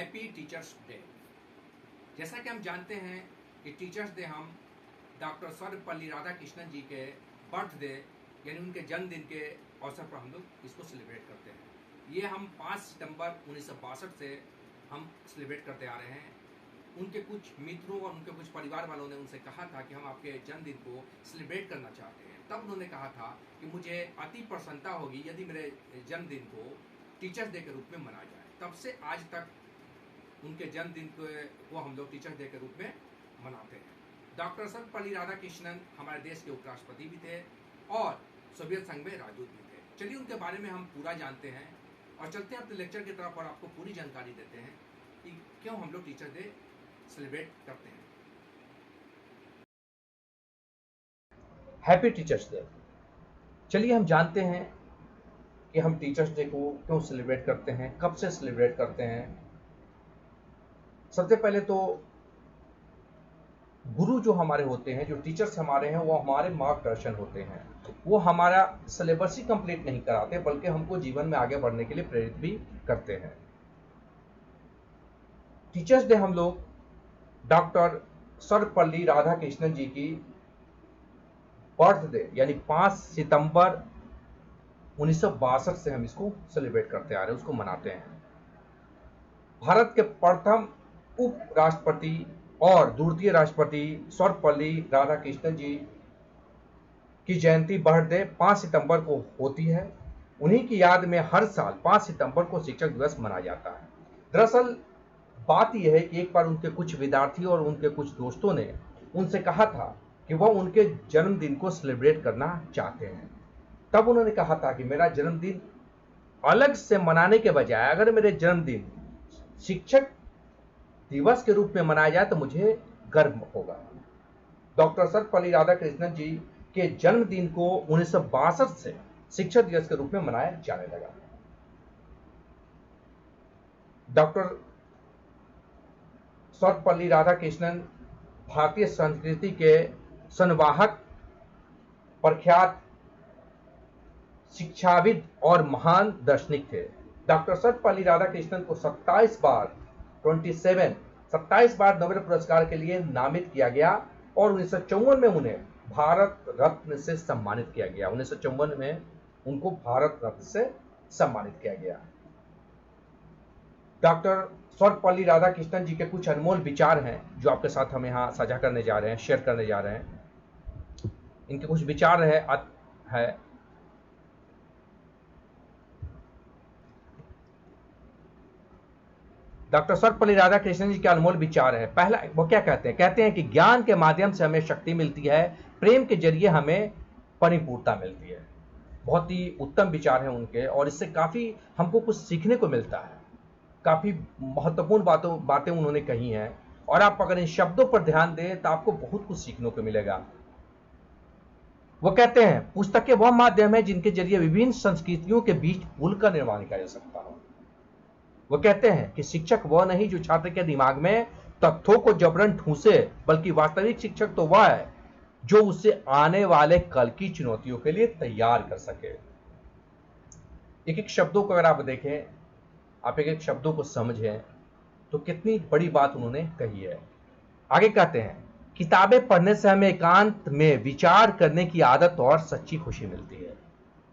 Happy teachers day. जैसा कि हम जानते हैं कि टीचर्स डे हम डॉक्टर सर्वपल्ली राधाकृष्णन जी के बर्थडे यानी उनके जन्मदिन के अवसर पर हम लोग इसको सेलिब्रेट करते हैं। ये हम 5 सितंबर 1962 से हम सेलिब्रेट करते आ रहे हैं। उनके कुछ मित्रों और उनके कुछ परिवार वालों ने उनसे कहा था कि हम आपके जन्मदिन को सेलिब्रेट करना चाहते हैं। तब उन्होंने कहा था कि मुझे अति प्रसन्नता होगी यदि मेरे जन्मदिन को टीचर्स डे के रूप में मनाया जाए। तब से आज तक उनके जन्मदिन को हम लोग टीचर्स डे के रूप में मनाते हैं। डॉक्टर सर्वपल्ली राधाकृष्णन हमारे देश के उपराष्ट्रपति भी थे और सोवियत संघ में राजदूत भी थे। चलिए उनके बारे में हम पूरा जानते हैं और चलते हैं अपने लेक्चर की तरफ और आपको पूरी जानकारी देते हैं कि क्यों हम लोग टीचर्स डे सेलिब्रेट करते हैं। Happy teachers day. चलिए हम जानते हैं कि हम टीचर्स डे को क्यों सेलिब्रेट करते हैं, कब से सेलिब्रेट करते हैं। सबसे पहले तो गुरु जो हमारे होते हैं, जो टीचर्स हमारे हैं, वो हमारे मार्गदर्शन होते हैं। वो हमारा सिलेबस ही कंप्लीट नहीं कराते बल्कि हमको जीवन में आगे बढ़ने के लिए प्रेरित भी करते हैं। टीचर्स डे हम लोग डॉक्टर सर्वपल्ली राधाकृष्णन जी की बर्थडे यानी 5 सितंबर 1962 से हम इसको सेलिब्रेट करते आ रहे हैं, उसको मनाते हैं। भारत के प्रथम उपराष्ट्रपति और द्वितीय राष्ट्रपति सर्वपल्ली राधाकृष्णन जी की जयंती बर्थडे 5 सितंबर को होती है। उन्हीं की याद में हर साल 5 सितंबर को शिक्षक दिवस मनाया जाता है। दरअसल बात यह है कि एक बार उनके कुछ विद्यार्थी और उनके कुछ दोस्तों ने उनसे कहा था कि वह उनके जन्मदिन को सेलिब्रेट करना चाहते हैं। तब उन्होंने कहा था कि मेरा जन्मदिन अलग से मनाने के बजाय अगर मेरे जन्मदिन शिक्षक दिवस के रूप में मनाया जाए तो मुझे गर्व होगा। डॉक्टर सर्वपल्ली राधाकृष्णन जी के जन्मदिन को 1962 से शिक्षक दिवस के रूप में मनाया जाने लगा। डॉक्टर सर्वपल्ली राधाकृष्णन भारतीय संस्कृति के संवाहक, प्रख्यात शिक्षाविद और महान दार्शनिक थे। डॉक्टर सर्वपल्ली राधाकृष्णन को 27 बार नोबेल पुरस्कार के लिए नामित किया गया और 1954 में उन्हें भारत रत्न से सम्मानित किया गया। 1954 में उनको भारत रत्न से सम्मानित किया गया। डॉक्टर सर्वपल्ली राधाकृष्णन जी के कुछ अनमोल विचार हैं जो आपके साथ हम यहाँ साझा करने जा रहे हैं, शेयर करने जा रहे हैं। इनके कुछ विचार है डॉक्टर सर्वपल्ली राधाकृष्णन जी के अनमोल विचार है। पहला वो क्या कहते हैं कि ज्ञान के माध्यम से हमें शक्ति मिलती है, प्रेम के जरिए हमें परिपूर्णता मिलती है। बहुत ही उत्तम विचार हैं उनके और इससे काफी हमको कुछ सीखने को मिलता है। काफी महत्वपूर्ण बातें उन्होंने कही हैं और आप अगर इन शब्दों पर ध्यान दें तो आपको बहुत कुछ सीखने को मिलेगा। वो कहते हैं पुस्तकें वह माध्यम है जिनके जरिए विभिन्न संस्कृतियों के बीच पुल का निर्माण किया जा सकता है। वो कहते हैं कि शिक्षक वह नहीं जो छात्र के दिमाग में तथ्यों को जबरन ठूसे, बल्कि वास्तविक शिक्षक तो वह है जो उसे आने वाले कल की चुनौतियों के लिए तैयार कर सके। एक एक शब्दों को अगर आप देखें, आप एक एक शब्दों को समझें तो कितनी बड़ी बात उन्होंने कही है। आगे कहते हैं किताबें पढ़ने से हमें एकांत में विचार करने की आदत और सच्ची खुशी मिलती है।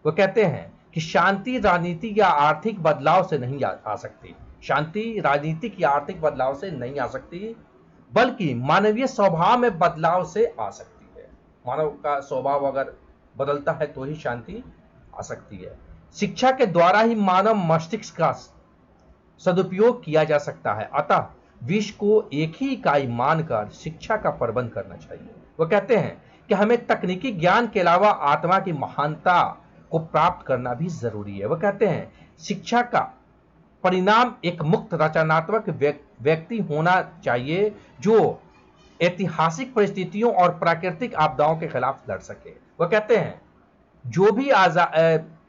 वो कहते हैं कि शांति राजनीति या आर्थिक बदलाव से नहीं आ सकती। शांति राजनीतिक या आर्थिक बदलाव से नहीं आ सकती, बल्कि मानवीय स्वभाव में बदलाव से आ सकती है। मानव का स्वभाव अगर बदलता है तो ही शांति आ सकती है। शिक्षा के द्वारा ही मानव मस्तिष्क का सदुपयोग किया जा सकता है। अतः विश्व को एक ही इकाई मानकर शिक्षा का प्रबंध करना चाहिए। वो कहते हैं कि हमें तकनीकी ज्ञान के अलावा आत्मा की महानता को प्राप्त करना भी जरूरी है। वो कहते हैं शिक्षा का परिणाम एक मुक्त रचनात्मक व्यक्ति होना चाहिए जो ऐतिहासिक परिस्थितियों और प्राकृतिक आपदाओं के खिलाफ लड़ सके। वो कहते हैं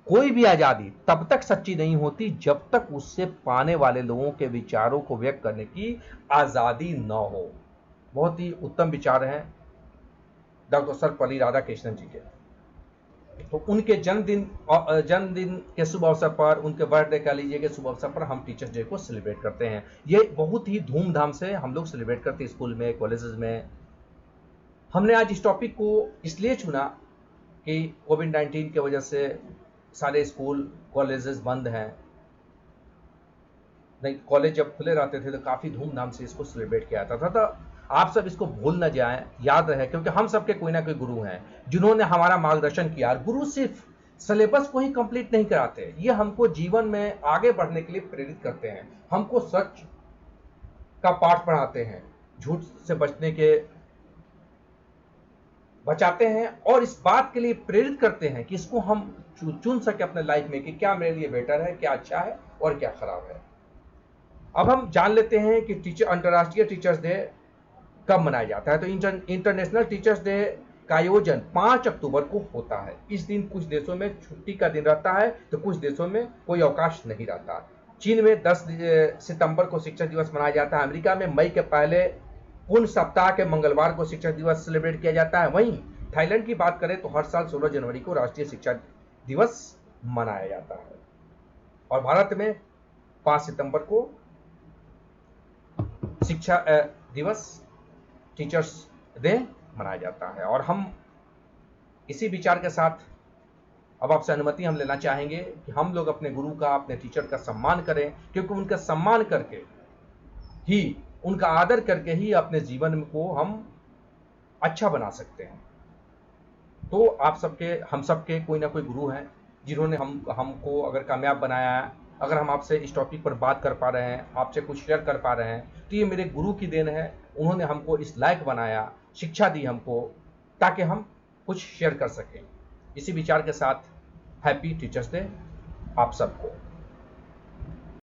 कोई भी आजादी तब तक सच्ची नहीं होती जब तक उससे पाने वाले लोगों के विचारों को व्यक्त करने की आजादी न हो। बहुत ही उत्तम विचार हैं डॉक्टर सर्वपल्ली राधाकृष्णन जी के। तो उनके जन्मदिन के शुभ अवसर पर, उनके बर्थडे कह लीजिए के शुभ अवसर पर हम टीचर्स डे को सेलिब्रेट करते हैं। ये बहुत ही धूमधाम से हम लोग सेलिब्रेट करते हैं स्कूल में, कॉलेजेस में। हमने आज इस टॉपिक को इसलिए चुना कि कोविड-19 की वजह से सारे स्कूल कॉलेजेस बंद हैं। नहीं, कॉलेज जब खुले रहते थे तो काफ़ी धूमधाम से इसको सेलिब्रेट किया जाता था। तो आप सब इसको भूल न जाएं, याद रहे, क्योंकि हम सबके कोई ना कोई गुरु हैं जिन्होंने हमारा मार्गदर्शन किया। गुरु सिर्फ सिलेबस को ही कंप्लीट नहीं कराते, ये हमको जीवन में आगे बढ़ने के लिए प्रेरित करते हैं, हमको सच का पाठ पढ़ाते हैं, झूठ से बचाते हैं, और इस बात के लिए प्रेरित करते हैं कि इसको हम चुन सके अपने लाइफ में कि क्या मेरे लिए बेटर है, क्या अच्छा है और क्या खराब है। अब हम जान लेते हैं कि अंतर्राष्ट्रीय टीचर्स डे कब मनाया जाता है। तो इंटरनेशनल टीचर्स डे का आयोजन 5 अक्टूबर को होता है। इस दिन कुछ देशों में छुट्टी का दिन रहता है तो कुछ देशों में कोई अवकाश नहीं रहता। चीन में 10 सितंबर को शिक्षक दिवस मनाया जाता है। अमेरिका में मई के पहले पूर्ण सप्ताह के मंगलवार को शिक्षक दिवस सेलिब्रेट किया जाता है। वहीं थाईलैंड की बात करें तो हर साल 16 जनवरी को राष्ट्रीय शिक्षा दिवस मनाया जाता है। और भारत में 5 सितंबर को शिक्षा दिवस, टीचर्स डे मनाया जाता है। और हम इसी विचार के साथ अब आपसे अनुमति हम लेना चाहेंगे कि हम लोग अपने गुरु का, अपने टीचर का सम्मान करें, क्योंकि उनका सम्मान करके ही, उनका आदर करके ही अपने जीवन को हम अच्छा बना सकते हैं। तो हम सबके कोई ना कोई गुरु हैं जिन्होंने हमको अगर कामयाब बनाया है। अगर हम आपसे इस टॉपिक पर बात कर पा रहे हैं, आपसे कुछ शेयर कर पा रहे हैं, तो ये मेरे गुरु की देन है। उन्होंने हमको इस लायक बनाया, शिक्षा दी हमको, ताकि हम कुछ शेयर कर सकें। इसी विचार के साथ हैप्पी टीचर्स डे आप सबको।